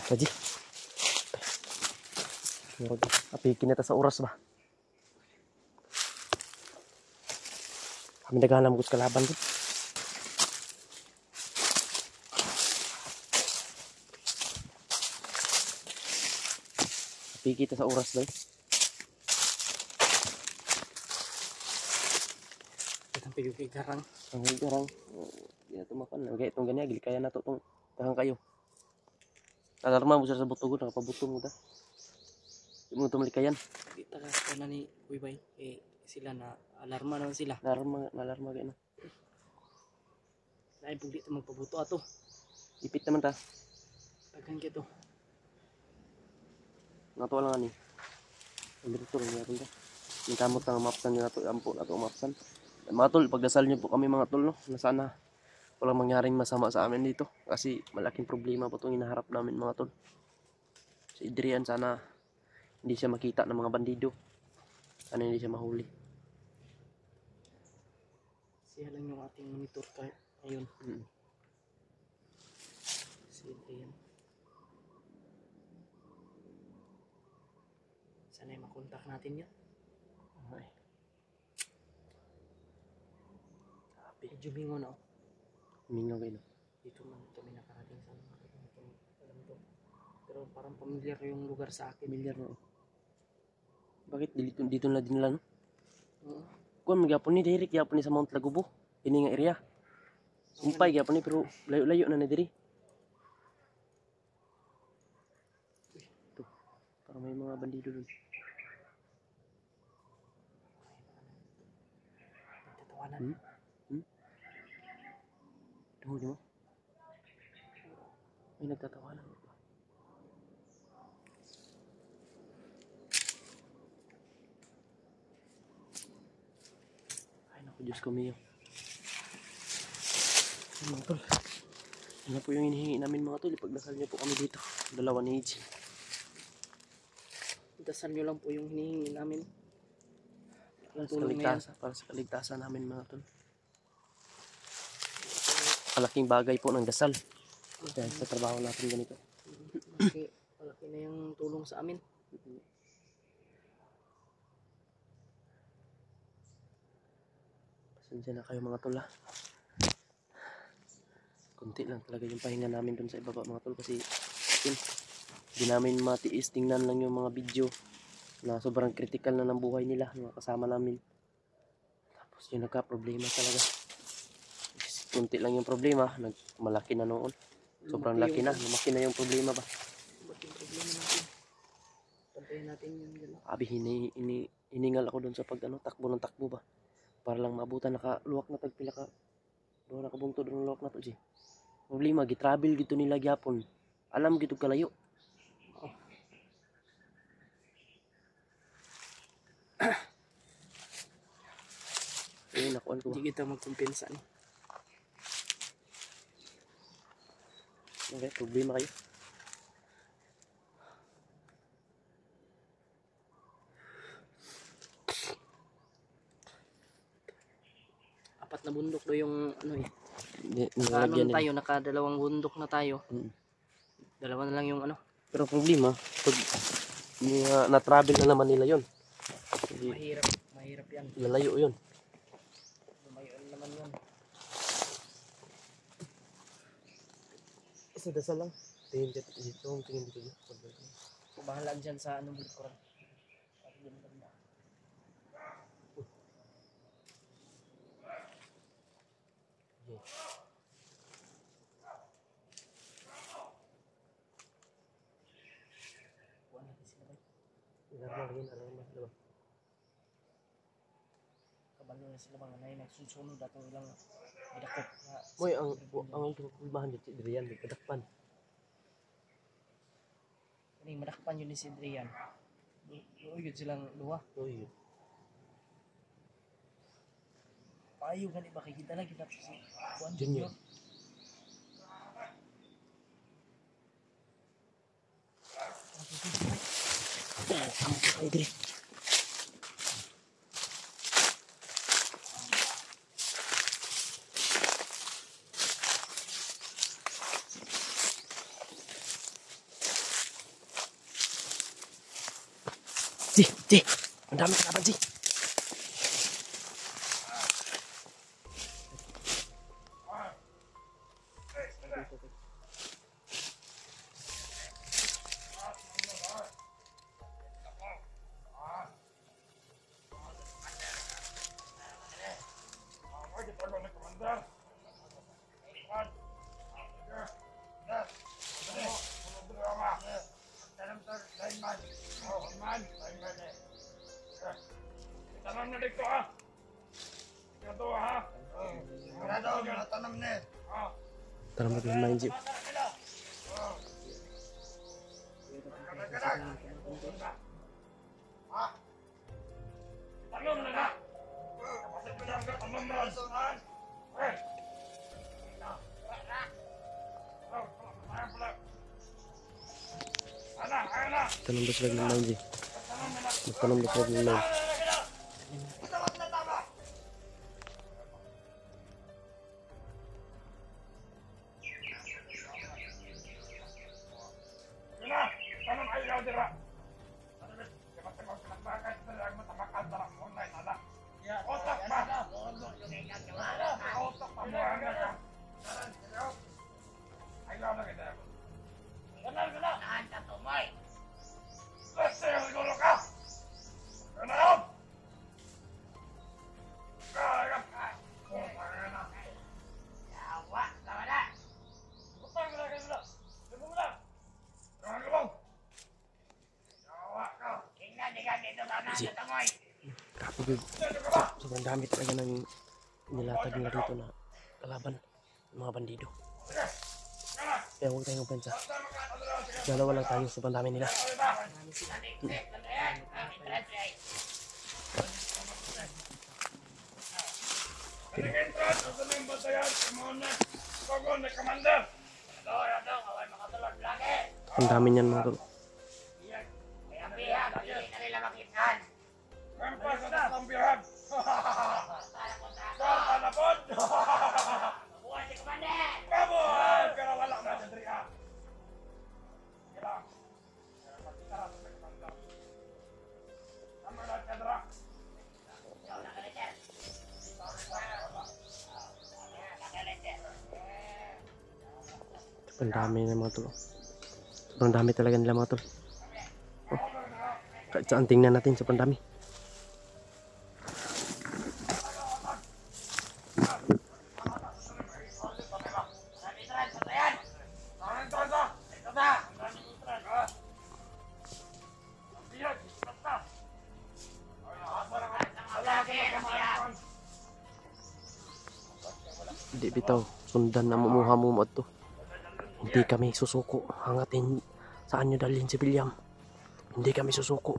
Kaji. Api kinita sa oras ba? Kami naghahanap ko sa kalaban ko. Api kita sa oras ba? Itang pigil garang. Ang garang. Hindi na tumakan. Kaya itong ganyan. Kaya na ito itong tahang kayo. Alarma mo sa butugon, nakapabuto mo ta. Hindi mo tumalikayan. Kita ka na ni Uybay. Sila na alarma naman sila. Alarma kayo na. Naibog dito magpabuto ato. Ipit naman ta. Pagkan kito. Natuwa lang ani. Ang dito rin natin ta. Yung kamot na mapsan nyo nato. Ampo nato mapsan. Mga tol, pagdasal nyo po kami mga tol, no? Na sana walang mangyaring masama sa amin dito. Kasi malaking problema po itong hinaharap namin mga tol. Si Adrian sana hindi siya makita ng mga bandido. Sana hindi siya mahuli. Siya lang yung ating monitor ngayon. Si Adrian. Sana makontak natin yan. Okay. Medyo bingo na. Mingaw kayo. Dito man kami nakarating sa mga alam to. Pero parang pamilyar yung lugar sa akin. Pamilyar no. Bakit dito na din lang? Oo. Magyapon ni Derek, yapon ni sa Mount Lagubo. Ini nga area. Sumpay yapon ni pero layo-layo na diri. Ito. Parang may mga bandido doon. Tatawanan. Tunggu mo. May nagtatawanan. Ay naku, Diyos ko miyo. Ay mga tol. Ano po yung hinihingi namin mga tol. Ipagdasal niyo po kami dito. Dalawa ni Iji. Dasal nyo lang po yung hinihingi namin. Para sa kaligtasan namin mga tol. Malaking bagay po ng dasal. Dahil sa trabaho natin ganito. Malaki na yung tulong sa amin. Pasensya na kayo mga tol ha. Kunti lang talaga yung pahinga namin dun sa ibaba mga tol. Kasi hindi namin matiis. Tingnan lang yung mga video na sobrang critical na ng buhay nila. Mga kasama namin. Tapos yung nagka-problema talaga. Kunti lang yung problema, malaki na noon. Sobrang laki na, lumaki na yung problema ba? Bakit yung problema natin? Pantayin natin yun gano'n. Abi, hiningal ako doon sa takbo ng takbo ba? Para lang maabutan, nakaluwak na tagpila ka. Doon nakabunto doon luwak na to siya. Problema, gitravel gito nila gyapon. Alam gito kalayo. Oh. Nakuan ko ba? Hindi kita magkumpensa ni. Okay, problema kayo. Apat na bundok do yung ano eh. Nilagyan Tayo, nakadalawang bundok na tayo. Dalawa na lang yung ano. Pero problema, pag na-travel na naman nila yon. Mahirap yan. Lalayo yun. Lumayo naman yan. Isa dasal lang. Tingin dito. Bahala dyan sa anong likuran. Kabalo na sila mga nay nagsusunod atong ilang bidakop. Moy ang problemahan dito diri yan, kadakpan. Kaning madakpan yun ni si Adrian. Yun silang duha. Uy. Payo gani makikita lagi na si Juan Junior. Junior. Ay, dire. Ji, ang dami kalaban, Ji. Tanam lagi main, Ji. Tanam bos lagi main, Ji. Tanam bos lagi main. Ji. Grabe, sobrang dami talaga ng nilatag nila dito na kalaban, mga bandido. Kaya huwag tayong pensa. Dalawa lang tayo, sobrang dami nila. Ang dami niyan, mga tol. Sobrang dami na mga tol. Sobrang dami talaga nila mga tol. Oh. Kahit saan tingnan natin, sobrang dami. Hindi bitaw, sundan na mumuha mo to. Hindi kami susuko hangatin saan nyo dalhin si William. Hindi kami susuko.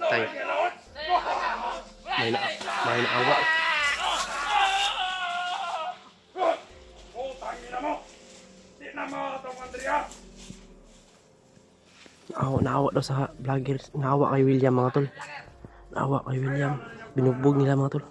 Patay. May naawa. Naawa daw sa vlogger. Naawa kay William mga tol. Naawa kay William. Binugbog nila mga tol.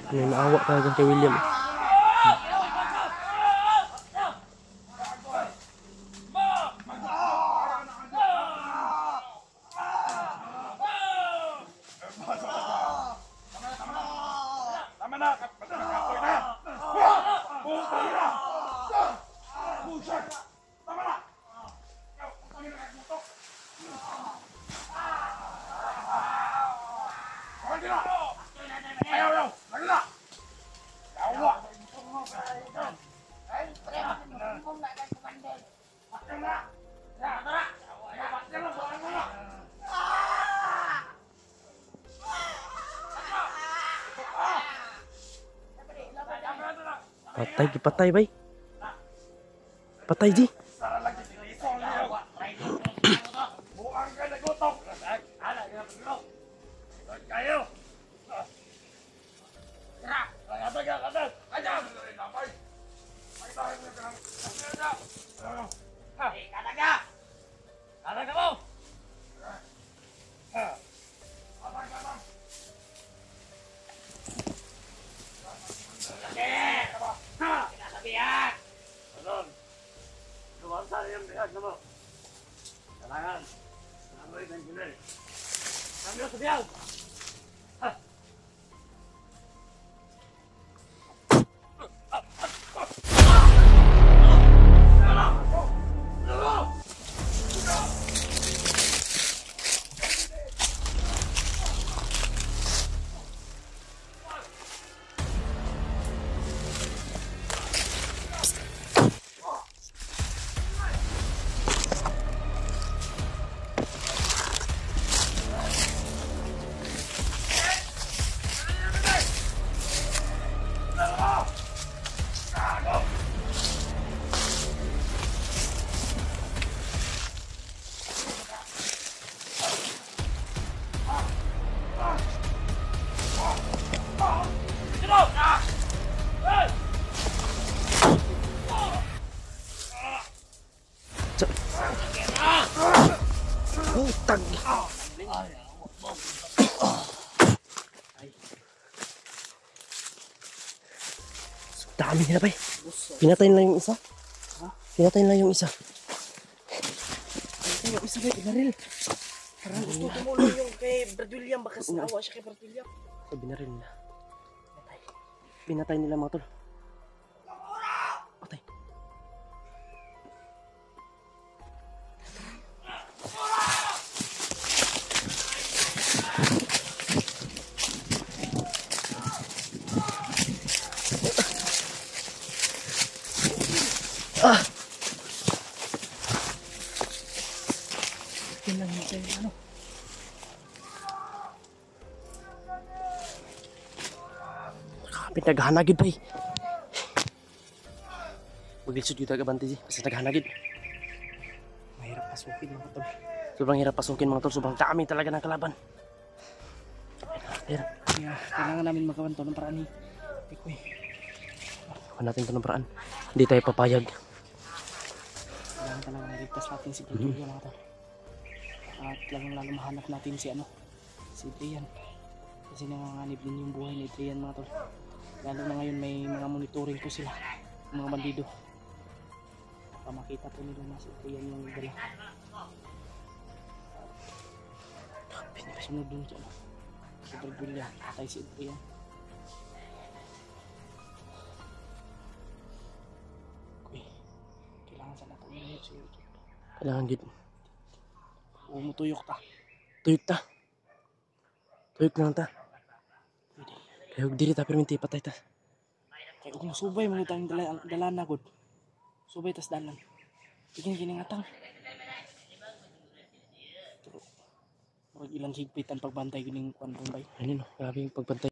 May naawa talaga kay William. Patay, gipatay bay. Patay di. Putang. Dami nila bay. Pinatay na lang yung isa. Pinatay na lang yung isa. Ay, yung isa ba, Ibaril? Parang gusto tumulong yung kay Brad William. Baka sinawa siya kay Brad William. Sabi na rin nila. Pinatay nila mga tol. Patay. Ah! Yan lang yung ano. Pinaghanagid pa eh. Maglisod yung tagabante eh. Kasi naghanagid. Mahirap pasukin mga tol. Sobrang hirap pasukin mga tol. Sobrang dami talaga ng kalaban. Hirap. Kaya kailangan namin magawan to ng paraan ni Pikoy. Huwag natin ito ng paraan. Hindi tayo papayag. Kailangan talaga maligtas natin si Brad William mga tol. At lalong lalo mahanap natin si ano, si Adrian. Kasi nanganganib din yung buhay ni Adrian mga tol. Lalo na ngayon may mga monitoring po sila, mga bandido. Baka makita po nila na si Adrian yung dala. Sunod dun siya, si Brad William, patay si Adrian. Uy, kailangan sana ito umunod si YouTube. Kailangan gid. Umutuyok ta. Tuyok ta. Tuyok lang ta. Kaya huwag diri ta pero minti patay ta. Kaya kung subay mo tayong dalan na god. Subay tas dalan. Tigin giningatang. Pero ilang higpitan pagbantay gining kwan bay. Ano no? Grabe yung pagbantay.